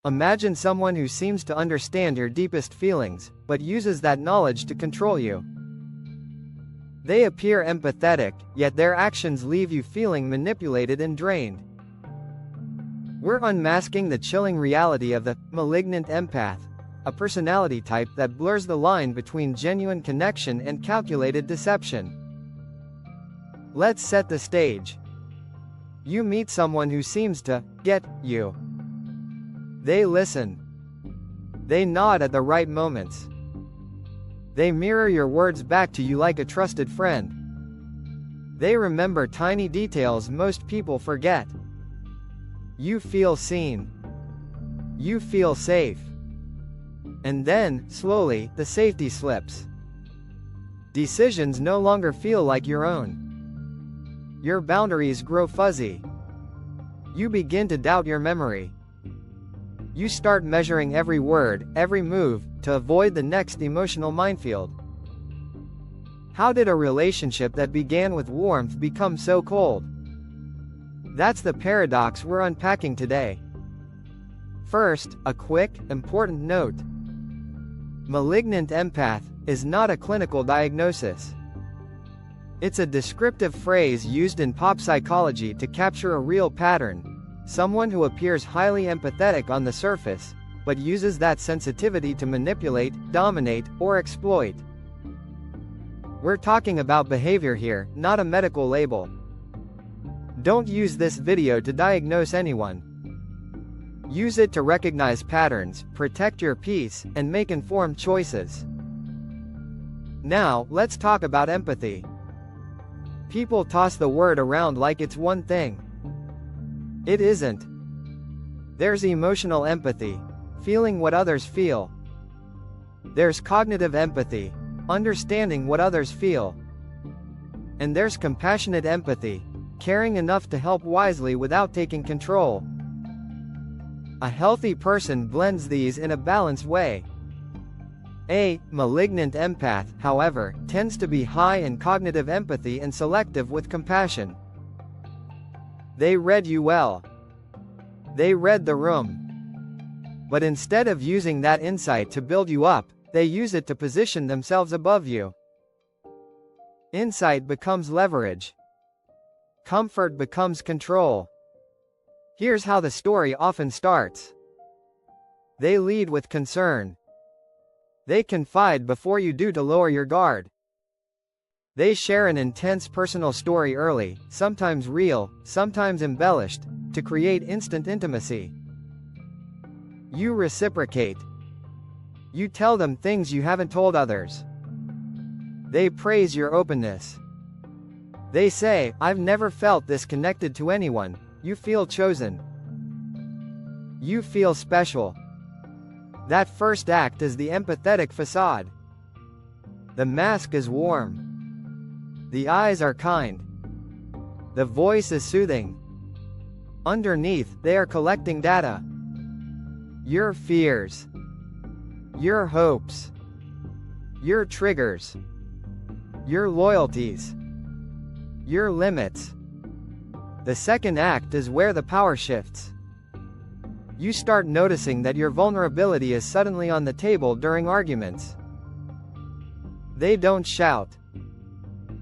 Imagine someone who seems to understand your deepest feelings, but uses that knowledge to control you. They appear empathetic, yet their actions leave you feeling manipulated and drained. We're unmasking the chilling reality of the malignant empath, a personality type that blurs the line between genuine connection and calculated deception. Let's set the stage. You meet someone who seems to get you. They listen. They nod at the right moments. They mirror your words back to you like a trusted friend. They remember tiny details most people forget. You feel seen. You feel safe. And then, slowly, the safety slips. Decisions no longer feel like your own. Your boundaries grow fuzzy. You begin to doubt your memory. You start measuring every word, every move, to avoid the next emotional minefield. How did a relationship that began with warmth become so cold? That's the paradox we're unpacking today. First, a quick, important note. Malignant empath is not a clinical diagnosis. It's a descriptive phrase used in pop psychology to capture a real pattern. Someone who appears highly empathetic on the surface, but uses that sensitivity to manipulate, dominate, or exploit. We're talking about behavior here, not a medical label. Don't use this video to diagnose anyone. Use it to recognize patterns, protect your peace, and make informed choices. Now, let's talk about empathy. People toss the word around like it's one thing. It isn't. There's emotional empathy, feeling what others feel. There's cognitive empathy, understanding what others feel. And there's compassionate empathy, caring enough to help wisely without taking control. A healthy person blends these in a balanced way. A malignant empath, however, tends to be high in cognitive empathy and selective with compassion. They read you well. They read the room. But instead of using that insight to build you up, they use it to position themselves above you. Insight becomes leverage. Comfort becomes control. Here's how the story often starts. They lead with concern. They confide before you do to lower your guard. They share an intense personal story early, sometimes real, sometimes embellished, to create instant intimacy. You reciprocate. You tell them things you haven't told others. They praise your openness. They say, "I've never felt this connected to anyone." You feel chosen. You feel special. That first act is the empathetic facade. The mask is warm. The eyes are kind. The voice is soothing. Underneath, they are collecting data. Your fears. Your hopes. Your triggers. Your loyalties. Your limits. The second act is where the power shifts. You start noticing that your vulnerability is suddenly on the table during arguments. They don't shout.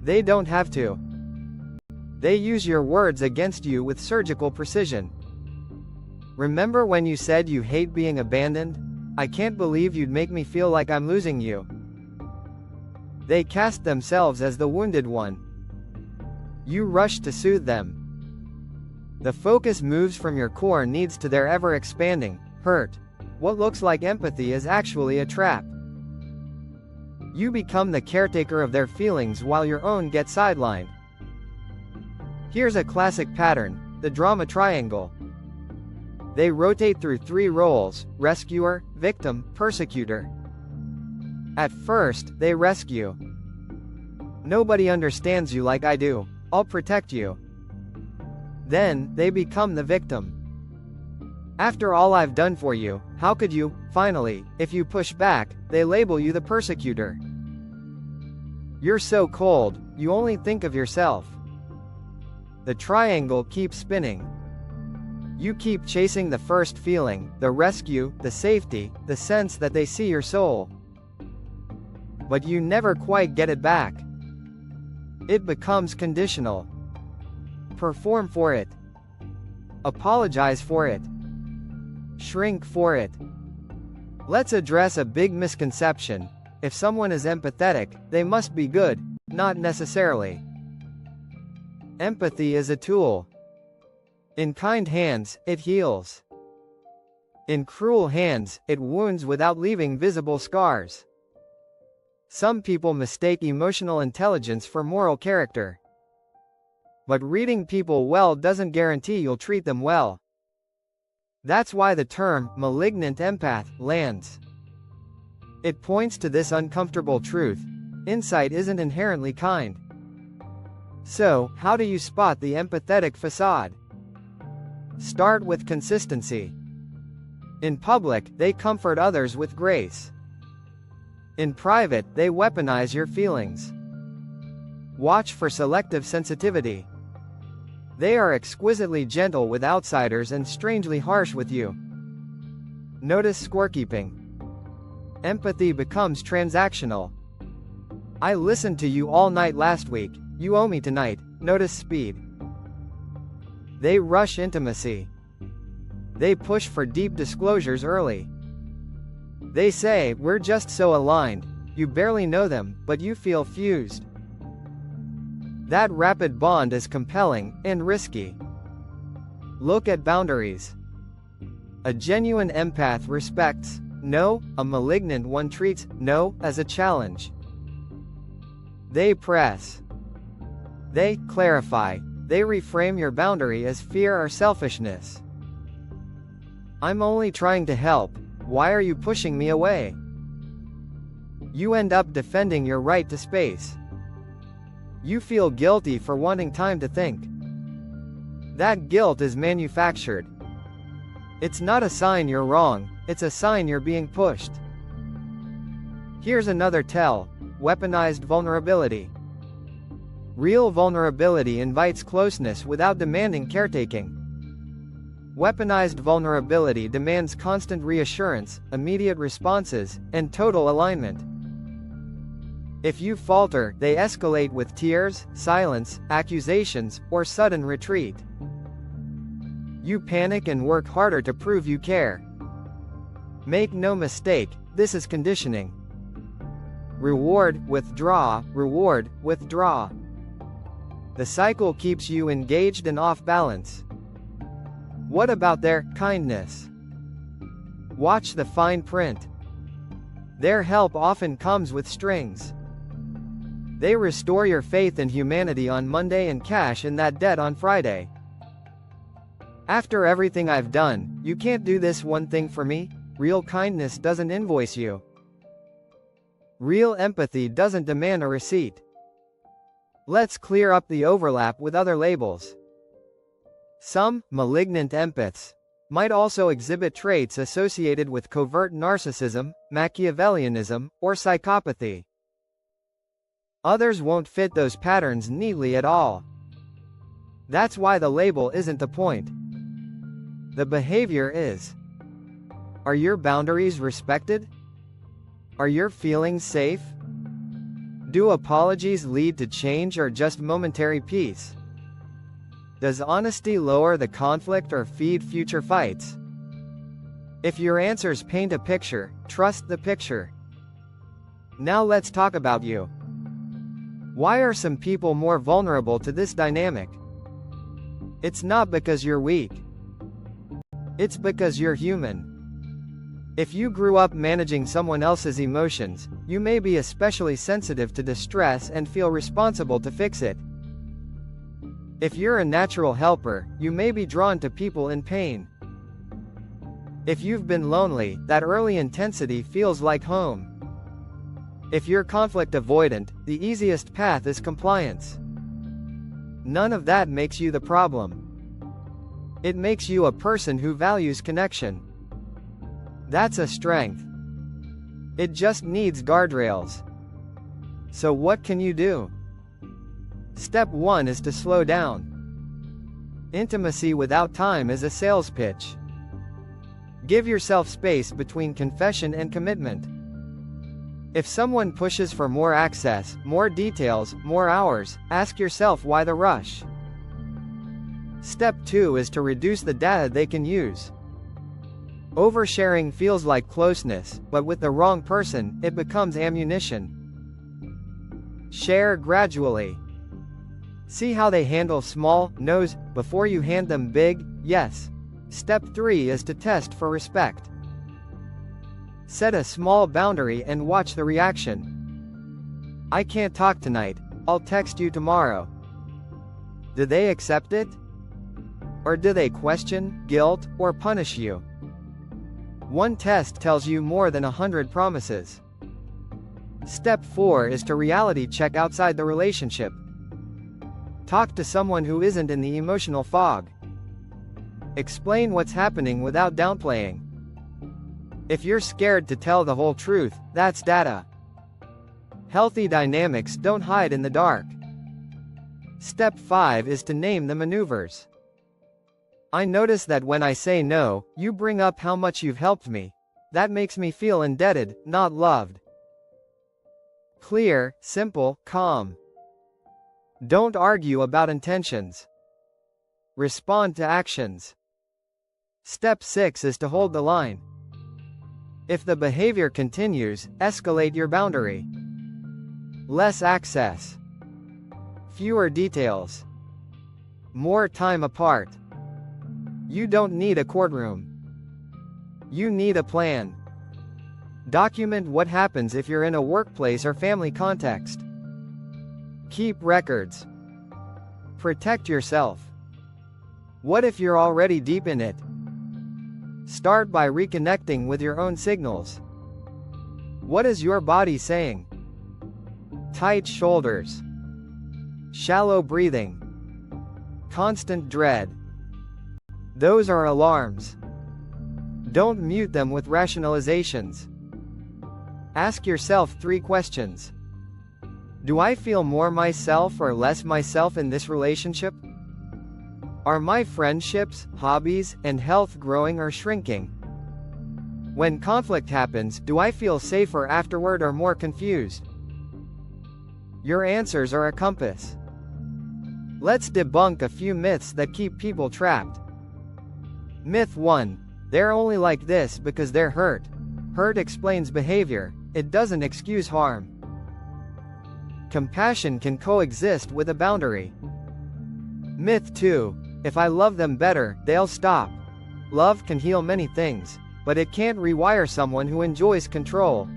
They don't have to. They use your words against you with surgical precision. "Remember when you said you hate being abandoned? I can't believe you'd make me feel like I'm losing you." They cast themselves as the wounded one. You rush to soothe them. The focus moves from your core needs to their ever-expanding hurt. What looks like empathy is actually a trap. You become the caretaker of their feelings while your own get sidelined. Here's a classic pattern, the drama triangle. They rotate through three roles: rescuer, victim, persecutor. At first, they rescue. "Nobody understands you like I do. I'll protect you." Then, they become the victim. "After all I've done for you, how could you?" Finally, if you push back, they label you the persecutor. "You're so cold, you only think of yourself." The triangle keeps spinning. You keep chasing the first feeling, the rescue, the safety, the sense that they see your soul. But you never quite get it back. It becomes conditional. Perform for it. Apologize for it. Shrink for it. Let's address a big misconception. If someone is empathetic, they must be good. Not necessarily. Empathy is a tool. In kind hands, it heals. In cruel hands, it wounds without leaving visible scars. Some people mistake emotional intelligence for moral character. But reading people well doesn't guarantee you'll treat them well. That's why the term, malignant empath, lands. It points to this uncomfortable truth. Insight isn't inherently kind. So, how do you spot the empathetic facade? Start with consistency. In public, they comfort others with grace. In private, they weaponize your feelings. Watch for selective sensitivity. They are exquisitely gentle with outsiders and strangely harsh with you. Notice scorekeeping. Empathy becomes transactional. I listened to you all night last week, you owe me tonight. Notice speed. They rush intimacy. They push for deep disclosures early. They say, we're just so aligned. You barely know them, but you feel fused. That rapid bond is compelling, and risky. Look at boundaries. A genuine empath respects no, a malignant one treats no as a challenge. They press. They clarify. They reframe your boundary as fear or selfishness. I'm only trying to help. Why are you pushing me away? You end up defending your right to space. You feel guilty for wanting time to think. That guilt is manufactured. It's not a sign you're wrong, it's a sign you're being pushed. Here's another tell: weaponized vulnerability. Real vulnerability invites closeness without demanding caretaking. Weaponized vulnerability demands constant reassurance, immediate responses, and total alignment. If you falter, they escalate with tears, silence, accusations, or sudden retreat. You panic and work harder to prove you care. Make no mistake, this is conditioning. Reward, withdraw, reward, withdraw. The cycle keeps you engaged and off balance. What about their kindness? Watch the fine print. Their help often comes with strings. They restore your faith in humanity on Monday and cash in that debt on Friday. After everything I've done, you can't do this one thing for me? Real kindness doesn't invoice you. Real empathy doesn't demand a receipt. Let's clear up the overlap with other labels. Some malignant empaths might also exhibit traits associated with covert narcissism, Machiavellianism, or psychopathy. Others won't fit those patterns neatly at all. That's why the label isn't the point. The behavior is. Are your boundaries respected? Are your feelings safe? Do apologies lead to change or just momentary peace? Does honesty lower the conflict or feed future fights? If your answers paint a picture, trust the picture. Now let's talk about you. Why are some people more vulnerable to this dynamic? It's not because you're weak. It's because you're human. If you grew up managing someone else's emotions, you may be especially sensitive to distress and feel responsible to fix it. If you're a natural helper, you may be drawn to people in pain. If you've been lonely, that early intensity feels like home. If you're conflict avoidant, the easiest path is compliance. None of that makes you the problem. It makes you a person who values connection. That's a strength. It just needs guardrails. So what can you do? Step 1 is to slow down. Intimacy without time is a sales pitch. Give yourself space between confession and commitment. If someone pushes for more access, more details, more hours, ask yourself why the rush. Step 2 is to reduce the data they can use. Oversharing feels like closeness, but with the wrong person, it becomes ammunition. Share gradually. See how they handle small no's before you hand them big yes. Step 3 is to test for respect. Set a small boundary and watch the reaction. I can't talk tonight, I'll text you tomorrow. Do they accept it? Or do they question, guilt, or punish you? One test tells you more than 100 promises. Step 4 is to reality check outside the relationship. Talk to someone who isn't in the emotional fog. Explain what's happening without downplaying. If you're scared to tell the whole truth, that's data. Healthy dynamics don't hide in the dark. Step 5 is to name the maneuvers. I notice that when I say no, you bring up how much you've helped me. That makes me feel indebted, not loved. Clear, simple, calm. Don't argue about intentions. Respond to actions. Step 6 is to hold the line. If the behavior continues, escalate your boundary. Less access. Fewer details. More time apart. You don't need a courtroom. You need a plan. Document what happens if you're in a workplace or family context. Keep records. Protect yourself. What if you're already deep in it? Start by reconnecting with your own signals. What is your body saying? Tight shoulders. Shallow breathing. Constant dread. Those are alarms. Don't mute them with rationalizations. Ask yourself 3 questions. Do I feel more myself or less myself in this relationship? Are my friendships, hobbies, and health growing or shrinking? When conflict happens, do I feel safer afterward or more confused? Your answers are a compass. Let's debunk a few myths that keep people trapped. Myth 1. They're only like this because they're hurt. Hurt explains behavior, it doesn't excuse harm. Compassion can coexist with a boundary. Myth 2. If I love them better, they'll stop. Love can heal many things, but it can't rewire someone who enjoys control.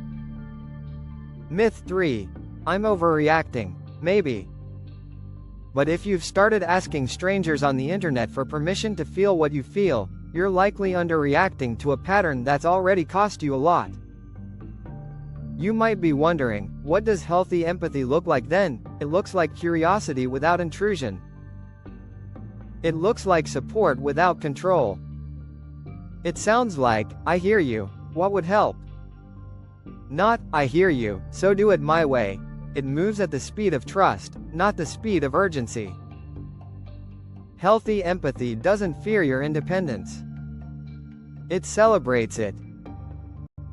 Myth 3. I'm overreacting, maybe. But if you've started asking strangers on the internet for permission to feel what you feel, you're likely underreacting to a pattern that's already cost you a lot. You might be wondering, what does healthy empathy look like then? It looks like curiosity without intrusion. It looks like support without control. It sounds like, I hear you, what would help? Not, I hear you, so do it my way. It moves at the speed of trust, not the speed of urgency. Healthy empathy doesn't fear your independence. It celebrates it.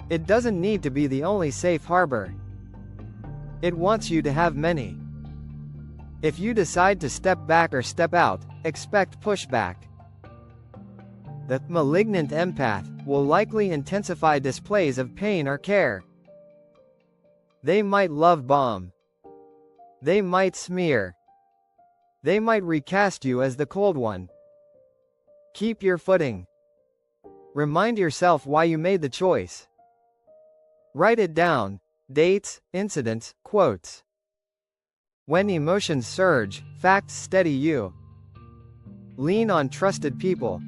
It doesn't need to be the only safe harbor. It wants you to have many. If you decide to step back or step out, expect pushback. The malignant empath will likely intensify displays of pain or care. They might love bomb. They might smear. They might recast you as the cold one. Keep your footing. Remind yourself why you made the choice. Write it down. Dates, incidents, quotes. When emotions surge, facts steady you. Lean on trusted people.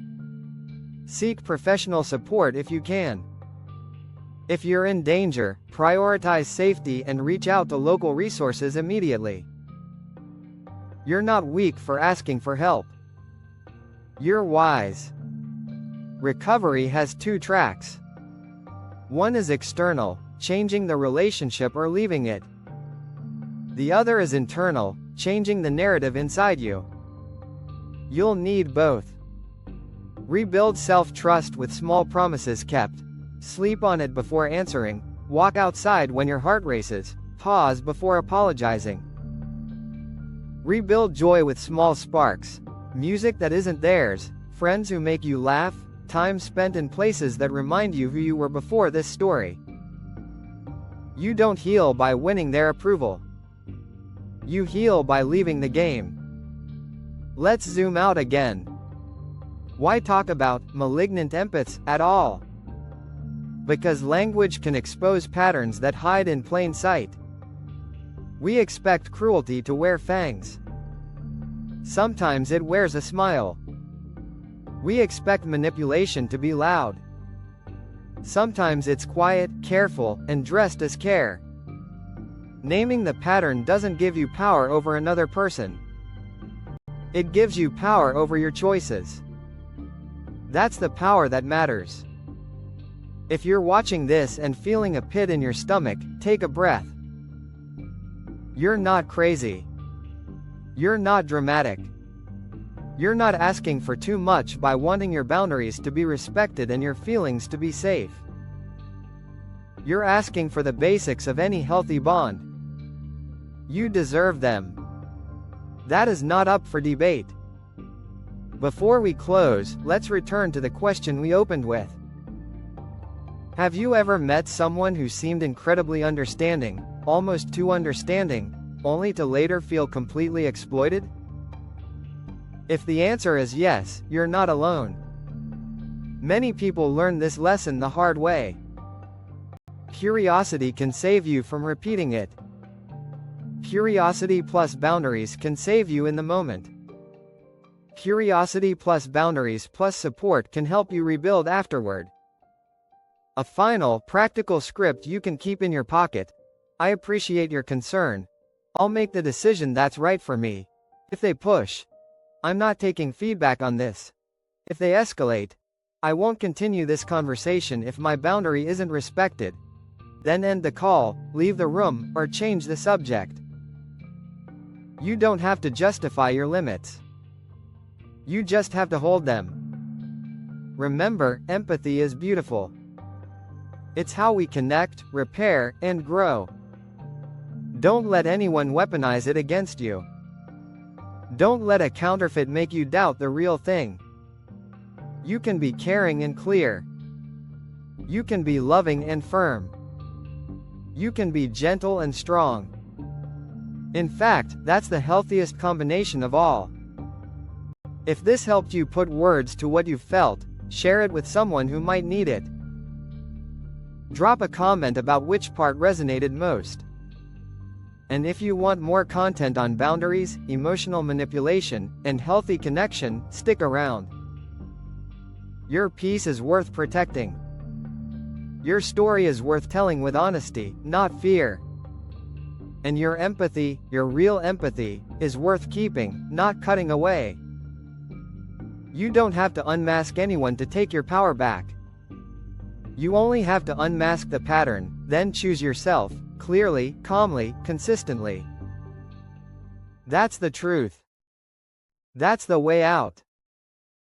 Seek professional support if you can. If you're in danger, prioritize safety and reach out to local resources immediately. You're not weak for asking for help. You're wise. Recovery has 2 tracks. One is external, changing the relationship or leaving it. The other is internal, changing the narrative inside you. You'll need both. Rebuild self-trust with small promises kept. Sleep on it before answering. Walk outside when your heart races. Pause before apologizing. Rebuild joy with small sparks. Music that isn't theirs, friends who make you laugh, time spent in places that remind you who you were before this story. You don't heal by winning their approval. You heal by leaving the game. Let's zoom out again. Why talk about malignant empaths at all? Because language can expose patterns that hide in plain sight. We expect cruelty to wear fangs. Sometimes it wears a smile. We expect manipulation to be loud. Sometimes it's quiet, careful, and dressed as care. Naming the pattern doesn't give you power over another person. It gives you power over your choices. That's the power that matters. If you're watching this and feeling a pit in your stomach, take a breath. You're not crazy. You're not dramatic. You're not asking for too much by wanting your boundaries to be respected and your feelings to be safe. You're asking for the basics of any healthy bond. You deserve them. That is not up for debate. Before we close, let's return to the question we opened with. Have you ever met someone who seemed incredibly understanding, almost too understanding, only to later feel completely exploited? If the answer is yes, you're not alone. Many people learn this lesson the hard way. Curiosity can save you from repeating it. Curiosity plus boundaries can save you in the moment. Curiosity plus boundaries plus support can help you rebuild afterward. A final, practical script you can keep in your pocket. I appreciate your concern. I'll make the decision that's right for me. If they push, I'm not taking feedback on this. If they escalate, I won't continue this conversation if my boundary isn't respected. Then end the call, leave the room, or change the subject. You don't have to justify your limits. You just have to hold them. Remember, empathy is beautiful. It's how we connect, repair, and grow. Don't let anyone weaponize it against you. Don't let a counterfeit make you doubt the real thing. You can be caring and clear. You can be loving and firm. You can be gentle and strong. In fact, that's the healthiest combination of all. If this helped you put words to what you felt, share it with someone who might need it. Drop a comment about which part resonated most. And if you want more content on boundaries, emotional manipulation, and healthy connection, stick around. Your peace is worth protecting. Your story is worth telling with honesty, not fear. And your empathy, your real empathy, is worth keeping, not cutting away. You don't have to unmask anyone to take your power back. You only have to unmask the pattern, then choose yourself, clearly, calmly, consistently. That's the truth. That's the way out.